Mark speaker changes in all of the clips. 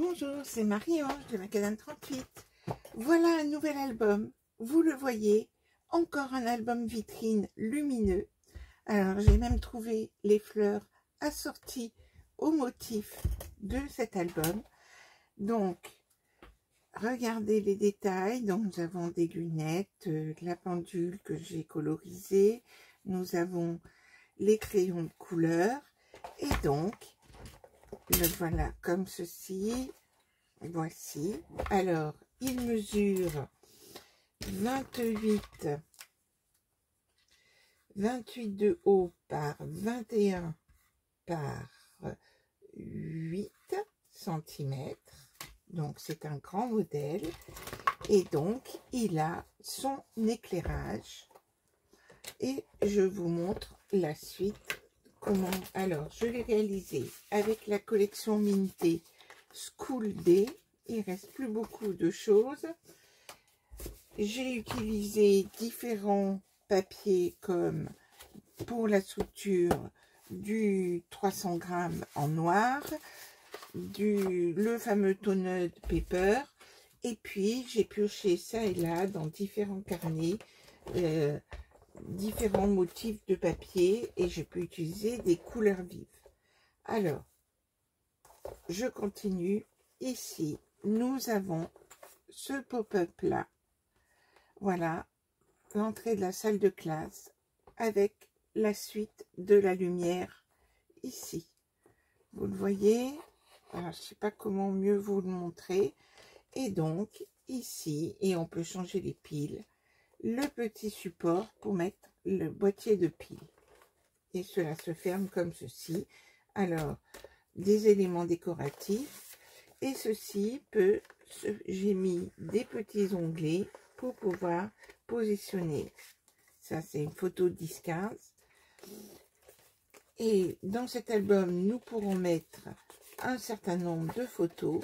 Speaker 1: Bonjour, c'est Marie-Ange de Macadam 38. Voilà un nouvel album. Vous le voyez, encore un album vitrine lumineux. Alors, j'ai même trouvé les fleurs assorties au motif de cet album. Donc, regardez les détails. Donc, nous avons des lunettes, de la pendule que j'ai colorisée. Nous avons les crayons de couleur. Et donc, le voilà comme ceci. Voici. Alors, il mesure 28 de haut par 21 par 8 cm. Donc, c'est un grand modèle. Et donc, il a son éclairage. Et je vous montre la suite. Comment? Alors, je l'ai réalisé avec la collection Minté School Day. Il ne reste plus beaucoup de choses. J'ai utilisé différents papiers comme pour la structure du 300 grammes en noir, le fameux toner paper, et puis j'ai pioché ça et là dans différents carnets, différents motifs de papier, et j'ai pu utiliser des couleurs vives. Alors, je continue. Ici, nous avons ce pop-up là. Voilà, l'entrée de la salle de classe avec la suite de la lumière ici. Vous le voyez? Alors, je ne sais pas comment mieux vous le montrer. Et donc, ici, et on peut changer les piles, le petit support pour mettre le boîtier de piles. Et cela se ferme comme ceci. Alors, des éléments décoratifs. Et ceci peut, j'ai mis des petits onglets pour pouvoir positionner. Ça, c'est une photo 10-15. Et dans cet album, nous pourrons mettre un certain nombre de photos.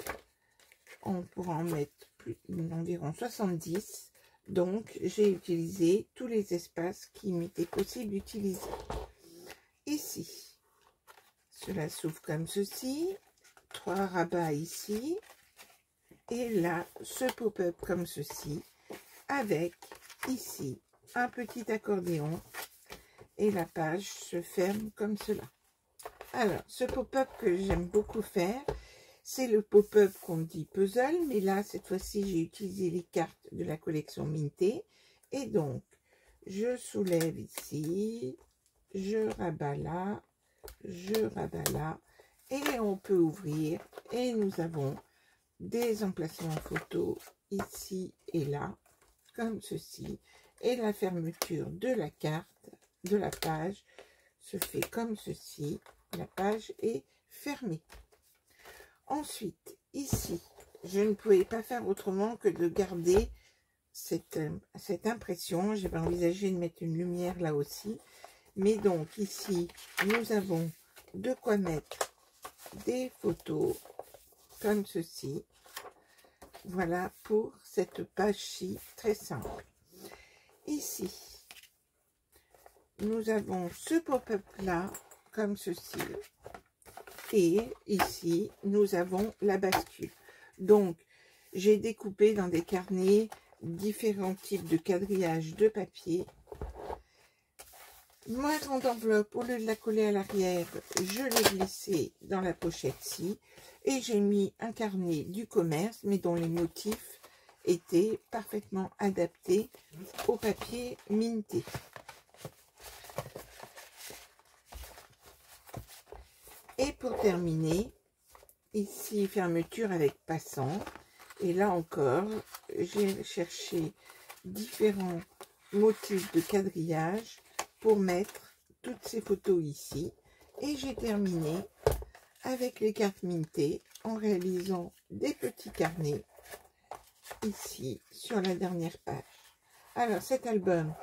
Speaker 1: On pourra en mettre environ 70. Donc, j'ai utilisé tous les espaces qui m'étaient possible d'utiliser. Ici, cela s'ouvre comme ceci. 3 rabats ici. Et là, ce pop-up comme ceci. Avec ici un petit accordéon. Et la page se ferme comme cela. Alors, ce pop-up que j'aime beaucoup faire, c'est le pop-up qu'on dit puzzle. Mais là, cette fois-ci, j'ai utilisé les cartes de la collection Minté. Et donc, je soulève ici. Je rabats là. Je rabats là. Et on peut ouvrir. Et nous avons des emplacements photos ici et là, comme ceci. Et la fermeture de la carte, de la page, se fait comme ceci. La page est fermée. Ensuite, ici, je ne pouvais pas faire autrement que de garder cette impression. J'avais envisagé de mettre une lumière là aussi. Mais donc, ici, nous avons de quoi mettre des photos comme ceci. Voilà pour cette page-ci très simple. Ici, nous avons ce pop-up là comme ceci. Et ici, nous avons la bascule. Donc, j'ai découpé dans des carnets différents types de quadrillage de papier. Ma grande enveloppe, au lieu de la coller à l'arrière, je l'ai glissée dans la pochette-ci. Et j'ai mis un carnet du commerce, mais dont les motifs étaient parfaitement adaptés au papier Minté. Et pour terminer, ici, fermeture avec passant. Et là encore, j'ai cherché différents motifs de quadrillage pour mettre toutes ces photos ici. Et j'ai terminé avec les cartes Minté en réalisant des petits carnets ici sur la dernière page. Alors cet album,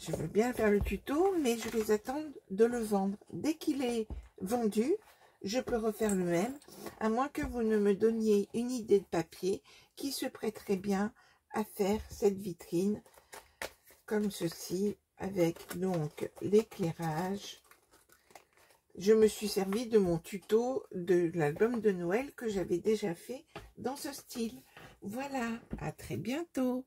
Speaker 1: je veux bien faire le tuto, mais je vais attendre de le vendre. Dès qu'il est vendu, je peux refaire le même, à moins que vous ne me donniez une idée de papier qui se prêterait bien à faire cette vitrine comme ceci, avec donc l'éclairage. je me suis servi de mon tuto de l'album de Noël que j'avais déjà fait dans ce style. Voilà, à très bientôt.